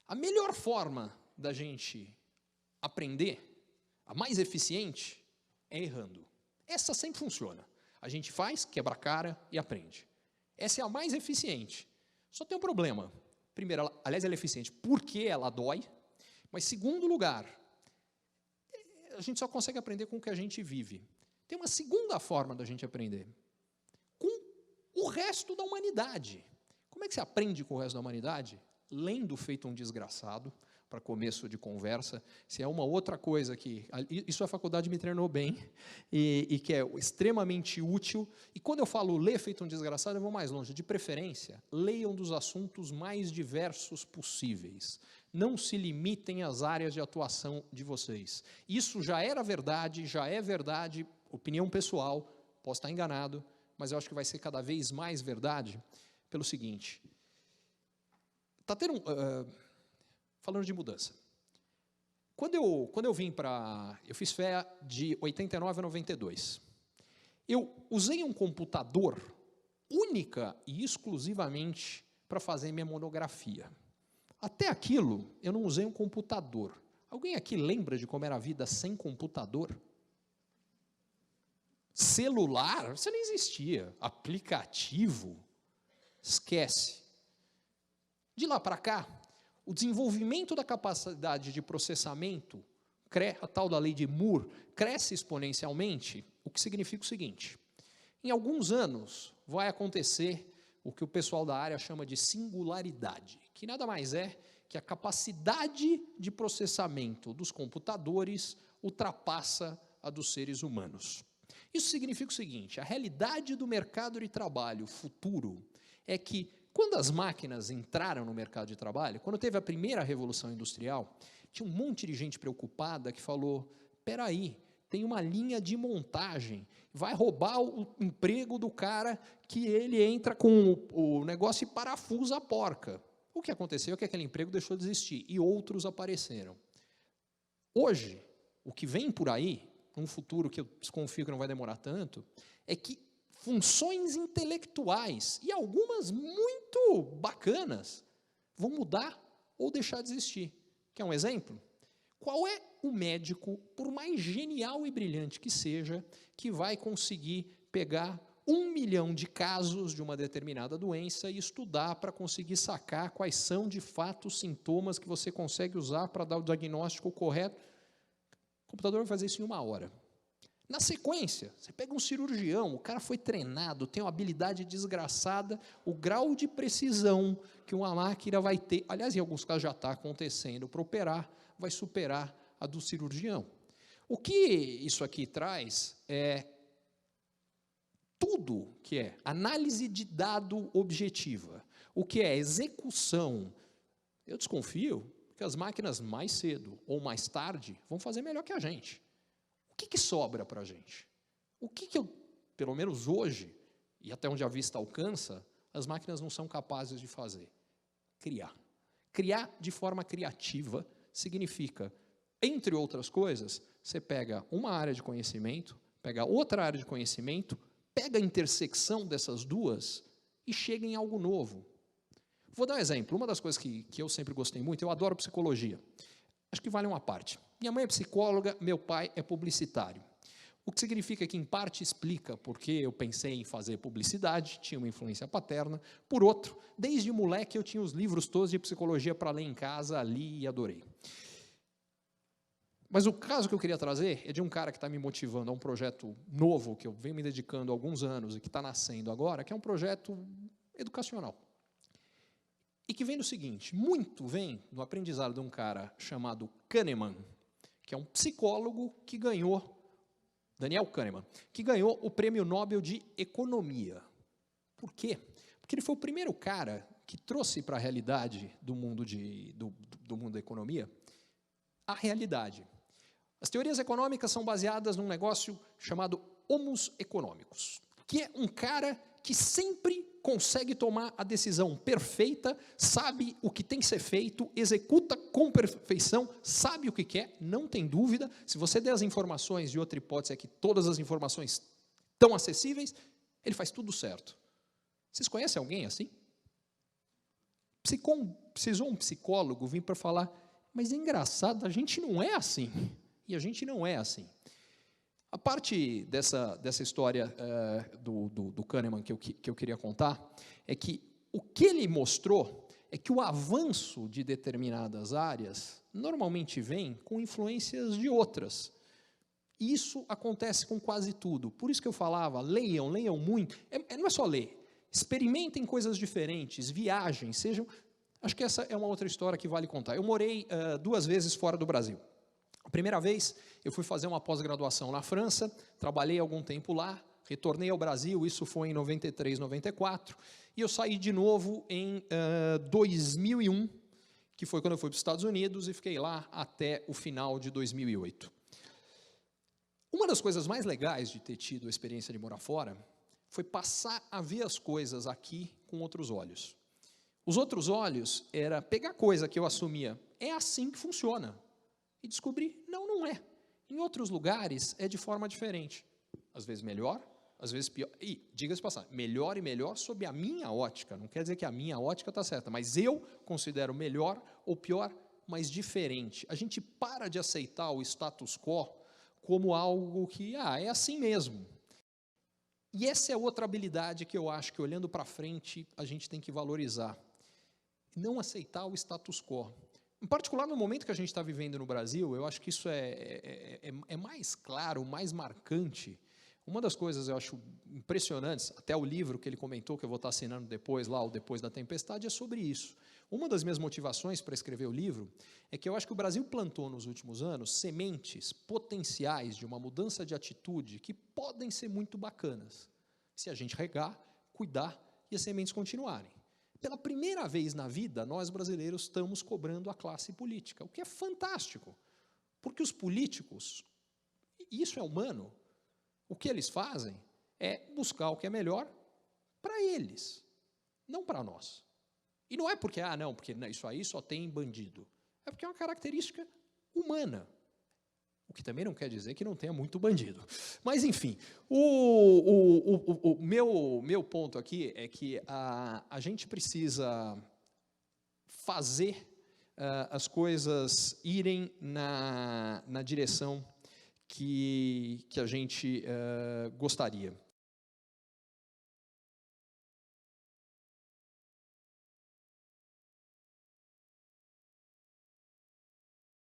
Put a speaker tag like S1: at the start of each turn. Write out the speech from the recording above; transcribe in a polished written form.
S1: A melhor forma da gente aprender, a mais eficiente, é errando. Essa sempre funciona. A gente faz, quebra a cara e aprende. Essa é a mais eficiente. Só tem um problema. Primeiro, aliás, ela é eficiente porque ela dói. Mas, segundo lugar, a gente só consegue aprender com o que a gente vive. Tem uma segunda forma da gente aprender. Com o resto da humanidade. Como é que você aprende com o resto da humanidade? Lendo Feito um Desgraçado, para começo de conversa. Se é uma outra coisa que... Isso a faculdade me treinou bem, e que é extremamente útil. E quando eu falo ler Feito um Desgraçado, eu vou mais longe. De preferência, leiam dos assuntos mais diversos possíveis. Não se limitem às áreas de atuação de vocês. Isso já era verdade, já é verdade, opinião pessoal, posso estar enganado, mas eu acho que vai ser cada vez mais verdade pelo seguinte. Está tendo falando de mudança. Quando eu vim para... Eu fiz FEA de 89 a 92. Eu usei um computador única e exclusivamente para fazer minha monografia. Até aquilo, eu não usei um computador. Alguém aqui lembra de como era a vida sem computador? Celular? Isso nem existia. Aplicativo? Esquece. De lá para cá, o desenvolvimento da capacidade de processamento, a tal da lei de Moore, cresce exponencialmente, o que significa o seguinte: em alguns anos vai acontecer o que o pessoal da área chama de singularidade, que nada mais é que a capacidade de processamento dos computadores ultrapassa a dos seres humanos. Isso significa o seguinte: a realidade do mercado de trabalho futuro é que, quando as máquinas entraram no mercado de trabalho, quando teve a primeira revolução industrial, tinha um monte de gente preocupada que falou, espera aí, tem uma linha de montagem, vai roubar o emprego do cara que ele entra com o negócio e parafusa a porca. O que aconteceu é que aquele emprego deixou de existir e outros apareceram. Hoje, o que vem por aí, num futuro que eu desconfio que não vai demorar tanto, é que funções intelectuais, e algumas muito bacanas, vão mudar ou deixar de existir. Quer um exemplo? Qual é o médico, por mais genial e brilhante que seja, que vai conseguir pegar 1 milhão de casos de uma determinada doença e estudar para conseguir sacar quais são, de fato, os sintomas que você consegue usar para dar o diagnóstico correto? O computador vai fazer isso em 1 hora. Na sequência, você pega um cirurgião, o cara foi treinado, tem uma habilidade desgraçada, o grau de precisão que uma máquina vai ter, aliás, em alguns casos já está acontecendo, para operar, vai superar a do cirurgião. O que isso aqui traz é tudo que é análise de dado objetiva, o que é execução. Eu desconfio que as máquinas mais cedo ou mais tarde vão fazer melhor que a gente. O que sobra para a gente? O que eu, pelo menos hoje, e até onde a vista alcança, as máquinas não são capazes de fazer? Criar. Criar de forma criativa significa, entre outras coisas, você pega uma área de conhecimento, pega outra área de conhecimento, pega a intersecção dessas duas e chega em algo novo. Vou dar um exemplo. Uma das coisas que eu sempre gostei muito, eu adoro psicologia. Acho que vale uma parte. Minha mãe é psicóloga, meu pai é publicitário. O que significa que, em parte, explica porque eu pensei em fazer publicidade, tinha uma influência paterna. Por outro, desde moleque eu tinha os livros todos de psicologia para ler em casa, li e adorei. Mas o caso que eu queria trazer é de um cara que está me motivando a um projeto novo, que eu venho me dedicando há alguns anos e que está nascendo agora, que é um projeto educacional. E que vem do seguinte, muito vem do aprendizado de um cara chamado Kahneman, que é um psicólogo que ganhou, Daniel Kahneman, que ganhou o Prêmio Nobel de Economia. Por quê? Porque ele foi o primeiro cara que trouxe para a realidade do mundo da economia a realidade. As teorias econômicas são baseadas num negócio chamado homus economicus, que é um cara que sempre consegue tomar a decisão perfeita, sabe o que tem que ser feito, executa com perfeição, sabe o que quer, não tem dúvida. Se você der as informações, e outra hipótese é que todas as informações estão acessíveis, ele faz tudo certo. Vocês conhecem alguém assim? precisou um psicólogo vir para falar, mas é engraçado, a gente não é assim. E a gente não é assim. A parte dessa história do Kahneman que eu queria contar é que o que ele mostrou é que o avanço de determinadas áreas normalmente vem com influências de outras. Isso acontece com quase tudo. Por isso que eu falava, leiam muito. Não é só ler. Experimentem coisas diferentes, viajem, sejam... Acho que essa é uma outra história que vale contar. Eu morei 2 vezes fora do Brasil. A primeira vez, eu fui fazer uma pós-graduação na França, trabalhei algum tempo lá, retornei ao Brasil, isso foi em 93, 94, e eu saí de novo em 2001, que foi quando eu fui para os Estados Unidos, e fiquei lá até o final de 2008. Uma das coisas mais legais de ter tido a experiência de morar fora foi passar a ver as coisas aqui com outros olhos. Os outros olhos era pegar coisa que eu assumia, é assim que funciona, e descobrir, não é. Em outros lugares é de forma diferente. Às vezes melhor, às vezes pior. E, diga-se de passagem, melhor e melhor sob a minha ótica. Não quer dizer que a minha ótica está certa, mas eu considero melhor ou pior, mas diferente. A gente para de aceitar o status quo como algo que, é assim mesmo. E essa é outra habilidade que eu acho que, olhando para frente, a gente tem que valorizar. Não aceitar o status quo. Em particular, no momento que a gente está vivendo no Brasil, eu acho que isso é mais claro, mais marcante. Uma das coisas eu acho impressionantes, até o livro que ele comentou, que eu vou estar assinando depois, lá, o Depois da Tempestade, é sobre isso. Uma das minhas motivações para escrever o livro é que eu acho que o Brasil plantou nos últimos anos sementes potenciais de uma mudança de atitude que podem ser muito bacanas, se a gente regar, cuidar e as sementes continuarem. Pela primeira vez na vida, nós brasileiros estamos cobrando a classe política, o que é fantástico, porque os políticos, e isso é humano, o que eles fazem é buscar o que é melhor para eles, não para nós. E não é porque, porque isso aí só tem bandido, é porque é uma característica humana, o que também não quer dizer que não tenha muito bandido. Mas, enfim, o meu ponto aqui é que a gente precisa fazer as coisas irem na direção que a gente gostaria.